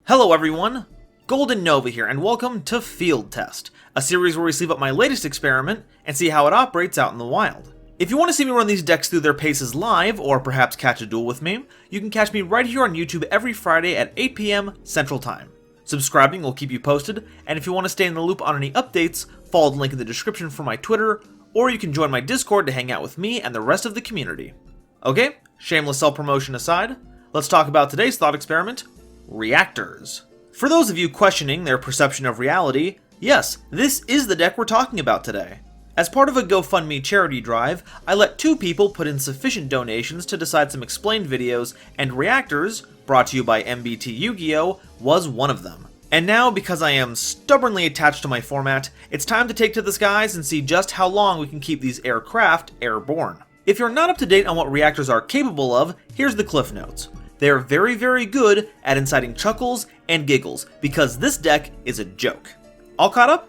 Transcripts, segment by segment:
Hello everyone, GoldenNova here, and welcome to Field Test, a series where we sleeve up my latest experiment and see how it operates out in the wild. If you want to see me run these decks through their paces live, or perhaps catch a duel with me, you can catch me right here on YouTube every Friday at 8 PM Central Time. Subscribing will keep you posted, and if you want to stay in the loop on any updates, follow the link in the description for my Twitter, or you can join my Discord to hang out with me and the rest of the community. Okay, shameless self-promotion aside, let's talk about today's thought experiment, Reactors. For those of you questioning their perception of reality, yes, this is the deck we're talking about today. As part of a GoFundMe charity drive, I let 2 people put in sufficient donations to decide some explained videos, and Reactors, brought to you by MBT-Yu-Gi-Oh, was one of them. And now, because I am stubbornly attached to my format, it's time to take to the skies and see just how long we can keep these aircraft airborne. If you're not up to date on what Reactors are capable of, here's the cliff notes. They are very, very good at inciting chuckles and giggles, because this deck is a joke. All caught up?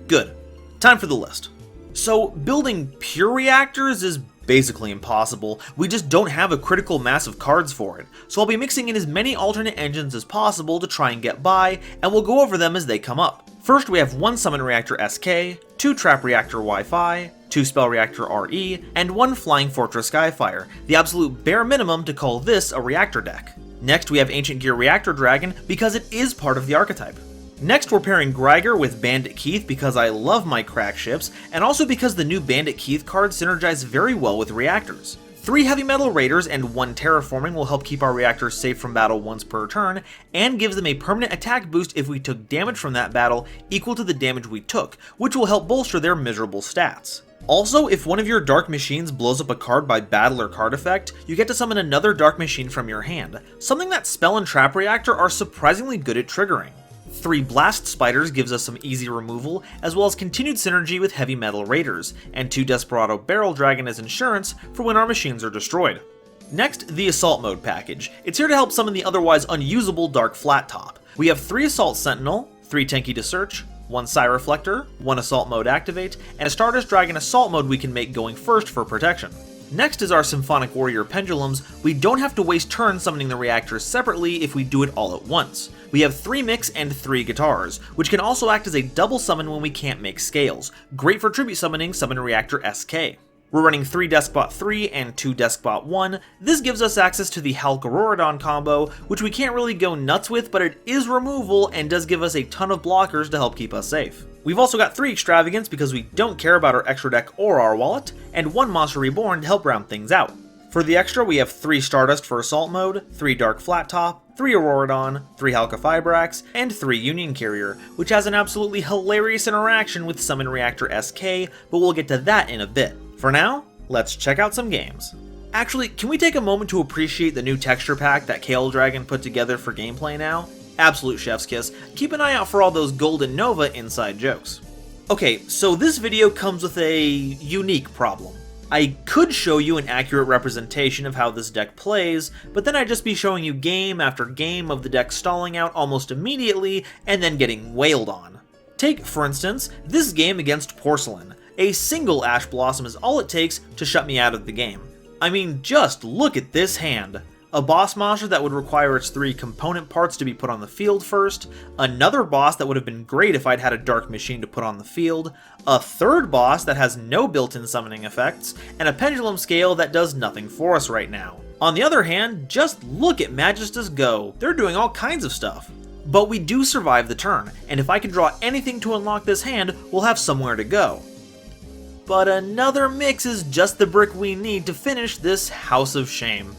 Good. Time for the list. So, building pure reactors is basically impossible. We just don't have a critical mass of cards for it, so I'll be mixing in as many alternate engines as possible to try and get by, and we'll go over them as they come up. First, we have 1 Summon Reactor SK, 2 Trap Reactor Wi-Fi, 2 Spell Reactor RE, and 1 Flying Fortress Skyfire, the absolute bare minimum to call this a reactor deck. Next, we have Ancient Gear Reactor Dragon because it is part of the archetype. Next, we're pairing Greiger with Bandit Keith because I love my crack ships, and also because the new Bandit Keith cards synergize very well with reactors. 3 Heavy Metal Raiders and 1 Terraforming will help keep our reactors safe from battle once per turn, and gives them a permanent attack boost if we took damage from that battle equal to the damage we took, which will help bolster their miserable stats. Also, if one of your Dark Machines blows up a card by battle or card effect, you get to summon another Dark Machine from your hand, something that Spell and Trap Reactor are surprisingly good at triggering. 3 Blast Spiders gives us some easy removal, as well as continued synergy with Heavy Metal Raiders, and 2 Desperado Barrel Dragon as insurance for when our machines are destroyed. Next, the Assault Mode package. It's here to help summon the otherwise unusable Dark Flat Top. We have 3 Assault Sentinel, 3 Tenki to Search, 1 Psy Reflector, 1 Assault Mode Activate, and a Stardust Dragon Assault Mode we can make going first for protection. Next is our Symphonic Warrior Pendulums. We don't have to waste turns summoning the reactors separately if we do it all at once. We have 3 Mix and 3 Guitars, which can also act as a double summon when we can't make scales. Great for tribute summoning Summon Reactor SK. We're running 3 Deskbot 3 and 2 Deskbot 1. This gives us access to the Halkarorodon combo, which we can't really go nuts with, but it is removal and does give us a ton of blockers to help keep us safe. We've also got 3 Extravagance because we don't care about our extra deck or our wallet, and 1 Monster Reborn to help round things out. For the extra, we have 3 Stardust for Assault Mode, 3 Dark Flat Top, 3 Aurorodon, 3 Halka Fibrax, and 3 Union Carrier, which has an absolutely hilarious interaction with Summon Reactor SK, but we'll get to that in a bit. For now, let's check out some games. Actually, can we take a moment to appreciate the new texture pack that Kale Dragon put together for gameplay now? Absolute chef's kiss. Keep an eye out for all those Golden Nova inside jokes. Okay, so this video comes with a unique problem. I could show you an accurate representation of how this deck plays, but then I'd just be showing you game after game of the deck stalling out almost immediately and then getting wailed on. Take, for instance, this game against Porcelain. A single Ash Blossom is all it takes to shut me out of the game. I mean, just look at this hand. A boss monster that would require its 3 component parts to be put on the field first, another boss that would have been great if I'd had a Dark Machine to put on the field, a third boss that has no built-in summoning effects, and a Pendulum Scale that does nothing for us right now. On the other hand, just look at Magistus go, they're doing all kinds of stuff. But we do survive the turn, and if I can draw anything to unlock this hand, we'll have somewhere to go. But another mix is just the brick we need to finish this house of shame.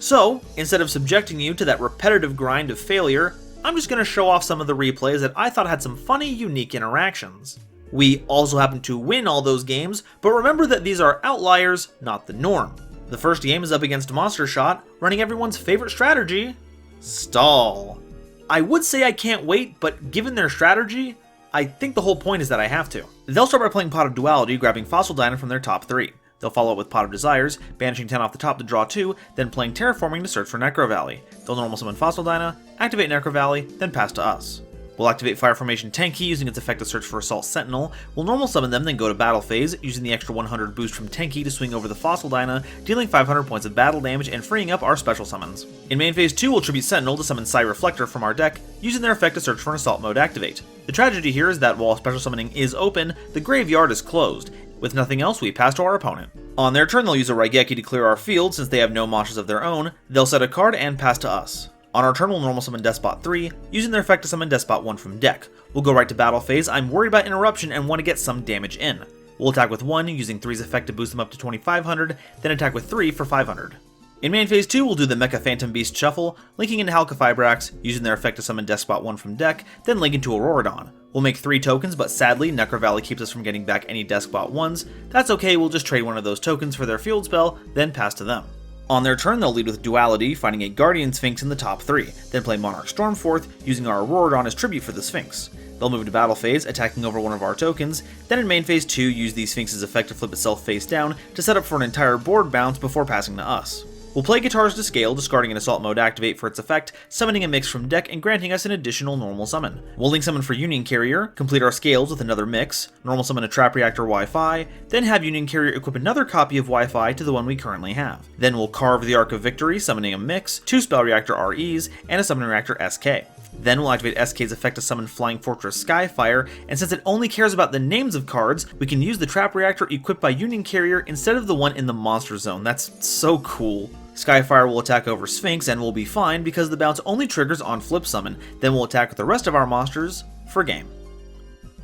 So, instead of subjecting you to that repetitive grind of failure, I'm just going to show off some of the replays that I thought had some funny, unique interactions. We also happen to win all those games, but remember that these are outliers, not the norm. The first game is up against Monster Shot, running everyone's favorite strategy, stall. I would say I can't wait, but given their strategy, I think the whole point is that I have to. They'll start by playing Pot of Duality, grabbing Fossil Dyna from their top 3. They'll follow up with Pot of Desires, banishing 10 off the top to draw 2, then playing Terraforming to search for Necro Valley. They'll normal summon Fossil Dyna, activate Necro Valley, then pass to us. We'll activate Fire Formation Tenki using its effect to search for Assault Sentinel. We'll normal summon them, then go to battle phase, using the extra 100 boost from Tenki to swing over the Fossil Dyna, dealing 500 points of battle damage and freeing up our special summons. In main phase 2, we'll tribute Sentinel to summon Psy Reflector from our deck, using their effect to search for an Assault Mode activate. The tragedy here is that while special summoning is open, the graveyard is closed. With nothing else, we pass to our opponent. On their turn, they'll use a Raigeki to clear our field since they have no monsters of their own. They'll set a card and pass to us. On our turn, we'll normal summon Despot 3, using their effect to summon Despot 1 from deck. We'll go right to battle phase. I'm worried about interruption and want to get some damage in. We'll attack with 1, using 3's effect to boost them up to 2500, then attack with 3 for 500. In main phase 2, we'll do the Mecha Phantom Beast Shuffle, linking into Halqifibrax, using their effect to summon Despot 1 from deck, then link into Auroradon. We'll make 3 tokens, but sadly, Necro Valley keeps us from getting back any Despot 1s. That's okay, we'll just trade one of those tokens for their field spell, then pass to them. On their turn, they'll lead with Duality, finding a Guardian Sphinx in the top 3, then play Monarch Stormforth, using our Auroradon as tribute for the Sphinx. They'll move to battle phase, attacking over one of our tokens, then in main phase 2, use the Sphinx's effect to flip itself face down to set up for an entire board bounce before passing to us. We'll play Guitars to Scale, discarding an Assault Mode activate for its effect, summoning a Mix from deck and granting us an additional normal summon. We'll link summon for Union Carrier, complete our scales with another Mix, normal summon a Trap Reactor Wi-Fi, then have Union Carrier equip another copy of Wi-Fi to the one we currently have. Then we'll carve the Arc of Victory, summoning a Mix, 2 Spell Reactor REs, and a Summon Reactor SK. Then we'll activate SK's effect to summon Flying Fortress Skyfire, and since it only cares about the names of cards, we can use the Trap Reactor equipped by Union Carrier instead of the one in the Monster Zone. That's so cool. Skyfire will attack over Sphinx and we'll be fine because the bounce only triggers on flip summon, then we'll attack with the rest of our monsters for game.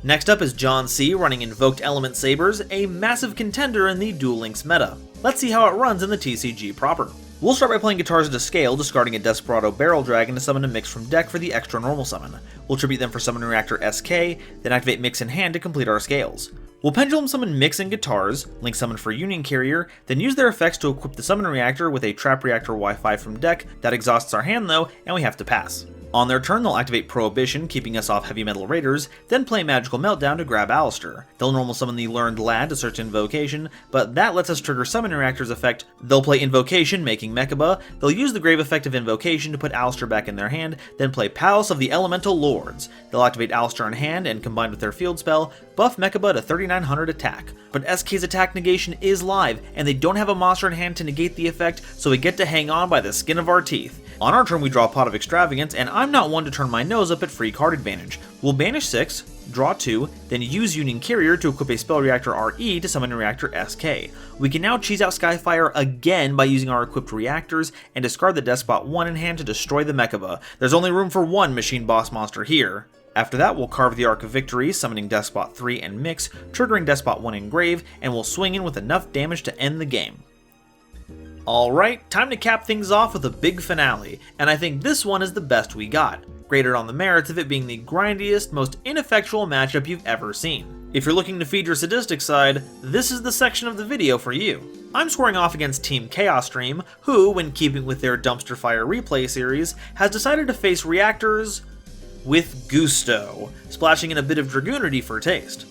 Next up is John C. running Invoked Element Sabers, a massive contender in the Duel Links meta. Let's see how it runs in the TCG proper. We'll start by playing Guitars to Scale, discarding a Desperado Barrel Dragon to summon a Mix from deck for the extra normal summon. We'll tribute them for Summon Reactor SK, then activate Mix in hand to complete our scales. We'll Pendulum Summon Mix and Guitars, link summon for Union Carrier, then use their effects to equip the Summon Reactor with a Trap Reactor Wi-Fi from deck. That exhausts our hand though, and we have to pass. On their turn, they'll activate Prohibition, keeping us off Heavy Metal Raiders, then play Magical Meltdown to grab Alistair. They'll normal summon the Learned Lad to search Invocation, but that lets us trigger Summon Reactor's effect. They'll play Invocation, making Mechaba. They'll use the Grave effect of Invocation to put Alistair back in their hand, then play Palace of the Elemental Lords. They'll activate Alistair in hand, and combined with their field spell, buff Mechaba to 3900 attack. But SK's attack negation is live, and they don't have a monster in hand to negate the effect, so we get to hang on by the skin of our teeth. On our turn, we draw Pot of Extravagance, and I'm not one to turn my nose up at free card advantage. We'll banish 6, draw 2, then use Union Carrier to equip a Spell Reactor RE to summon a Reactor SK. We can now cheese out Skyfire again by using our equipped Reactors, and discard the Despot 1 in hand to destroy the Mechaba. There's only room for one Machine Boss monster here. After that, we'll carve the Arc of Victory, summoning Despot 3 and Mix, triggering Despot 1 in Grave, and we'll swing in with enough damage to end the game. Alright, time to cap things off with a big finale, and I think this one is the best we got, graded on the merits of it being the grindiest, most ineffectual matchup you've ever seen. If you're looking to feed your sadistic side, this is the section of the video for you. I'm scoring off against Team Chaos Stream, who, when keeping with their Dumpster Fire replay series, has decided to face Reactors with gusto, splashing in a bit of Dragunity for taste.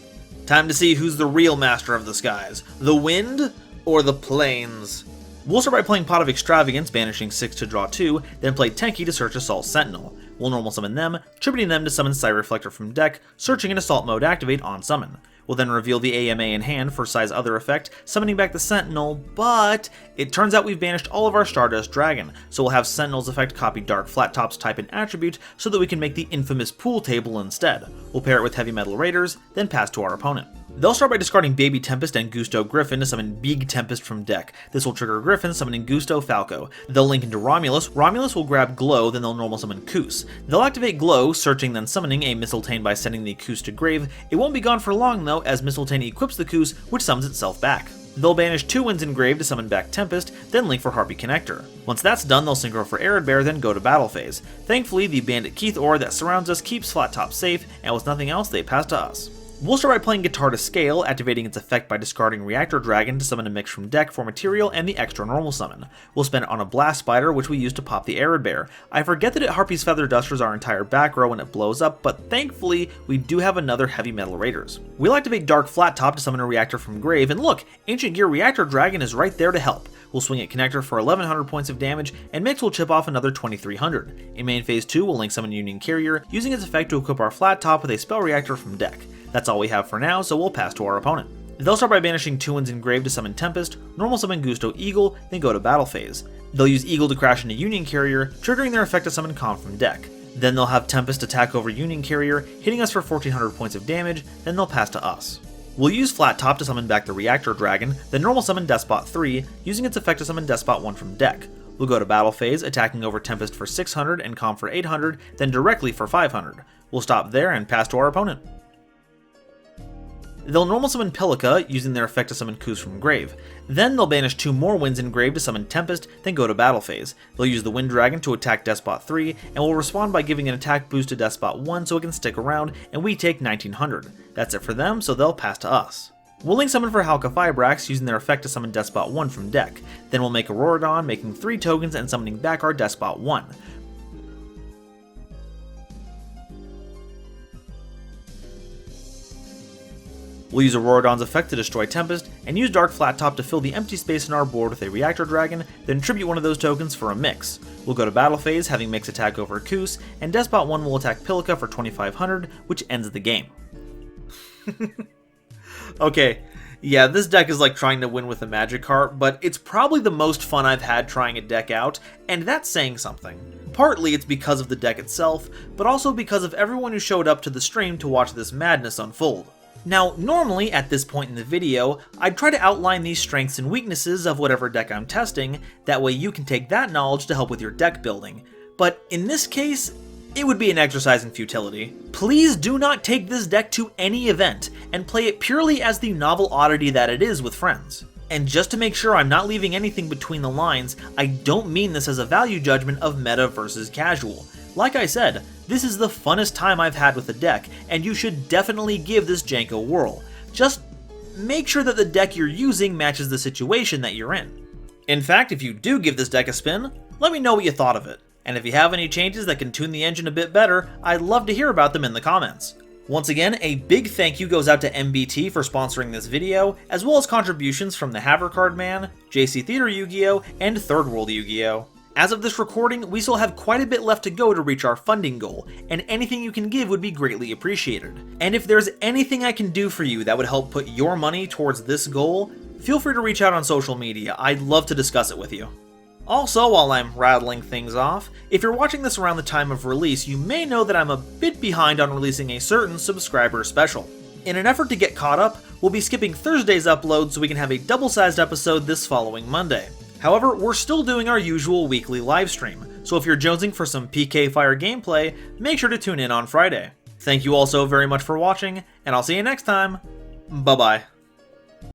Time to see who's the real master of the skies, the wind or the plains. We'll start by playing Pot of Extravagance, banishing 6 to draw 2, then play Tenki to search Assault Sentinel. We'll normal summon them, tributing them to summon Psy Reflector from deck, searching an Assault Mode activate on summon. We'll then reveal the AMA in hand for Psy's other effect, summoning back the Sentinel, but it turns out we've banished all of our Stardust Dragon, so we'll have Sentinel's effect copy Dark Flat Top's type and attribute so that we can make the infamous pool table instead. We'll pair it with Heavy Metal Raiders, then pass to our opponent. They'll start by discarding Baby Tempest and Gusto Griffin to summon Big Tempest from deck. This will trigger Griffin, summoning Gusto Falco. They'll link into Romulus. Romulus will grab Glow, then they'll normal summon Koos. They'll activate Glow, searching then summoning a Mistletoe by sending the Koos to Grave. It won't be gone for long though, as Mistletoe equips the Koos, which summons itself back. They'll banish 2 Winds in Grave to summon back Tempest, then link for Harpy Connector. Once that's done, they'll synchro for Arid Bear, then go to battle phase. Thankfully, the Bandit Keith Ore that surrounds us keeps Flat Top safe, and with nothing else, they pass to us. We'll start by playing Guitar to Scale, activating its effect by discarding Reactor Dragon to summon a mix from deck for material and the extra normal summon. We'll spend it on a Blast Spider, which we use to pop the Arid Bear. I forget that it Harpy's Feather Dusters our entire back row when it blows up, but thankfully we do have another Heavy Metal Raiders. We'll activate Dark Flat Top to summon a Reactor from grave, and look, Ancient Gear Reactor Dragon is right there to help. We'll swing at Connector for 1100 points of damage, and Mix will chip off another 2300. In main phase 2, we'll link summon Union Carrier, using its effect to equip our Flat Top with a Spell Reactor from deck. That's all we have for now, so we'll pass to our opponent. They'll start by banishing 2 Winds Engraved to summon Tempest, normal summon Gusto Eagle, then go to battle phase. They'll use Eagle to crash into Union Carrier, triggering their effect to summon Calm from deck. Then they'll have Tempest attack over Union Carrier, hitting us for 1400 points of damage, then they'll pass to us. We'll use Flat Top to summon back the Reactor Dragon, then normal summon Despot 3, using its effect to summon Despot 1 from deck. We'll go to battle phase, attacking over Tempest for 600 and Calm for 800, then directly for 500. We'll stop there and pass to our opponent. They'll normal summon Pilica, using their effect to summon Kus from grave. Then they'll banish 2 more Winds Engraved to summon Tempest, then go to battle phase. They'll use the Wind Dragon to attack Despot 3, and will respond by giving an attack boost to Despot 1 so it can stick around, and we take 1900. That's it for them, so they'll pass to us. We'll link summon for Halka Fibrax, using their effect to summon Despot 1 from deck. Then we'll make Auroradon, making 3 tokens and summoning back our Despot 1. We'll use Auroradon's effect to destroy Tempest, and use Dark Flat Top to fill the empty space in our board with a Reactor Dragon, then tribute one of those tokens for a Mix. We'll go to battle phase, having Mix attack over Kus, and Despot 1 will attack Pilica for 2500, which ends the game. Okay, yeah, this deck is like trying to win with a Magikarp, but it's probably the most fun I've had trying a deck out, and that's saying something. Partly it's because of the deck itself, but also because of everyone who showed up to the stream to watch this madness unfold. Now, normally at this point in the video, I'd try to outline these strengths and weaknesses of whatever deck I'm testing, that way you can take that knowledge to help with your deck building. But in this case, it would be an exercise in futility. Please do not take this deck to any event, and play it purely as the novel oddity that it is with friends. And just to make sure I'm not leaving anything between the lines, I don't mean this as a value judgment of meta versus casual. Like I said, this is the funnest time I've had with the deck, and you should definitely give this jank a whirl. Just make sure that the deck you're using matches the situation that you're in. In fact, if you do give this deck a spin, let me know what you thought of it. And if you have any changes that can tune the engine a bit better, I'd love to hear about them in the comments. Once again, a big thank you goes out to MBT for sponsoring this video, as well as contributions from the Havercard Man, JC Theater Yu-Gi-Oh, and Third World Yu-Gi-Oh! As of this recording, we still have quite a bit left to go to reach our funding goal, and anything you can give would be greatly appreciated. And if there's anything I can do for you that would help put your money towards this goal, feel free to reach out on social media. I'd love to discuss it with you. Also, while I'm rattling things off, if you're watching this around the time of release, you may know that I'm a bit behind on releasing a certain subscriber special. In an effort to get caught up, we'll be skipping Thursday's upload so we can have a double-sized episode this following Monday. However, we're still doing our usual weekly livestream, so if you're jonesing for some PK Fire gameplay, make sure to tune in on Friday. Thank you all so very much for watching, and I'll see you next time. Bye-bye.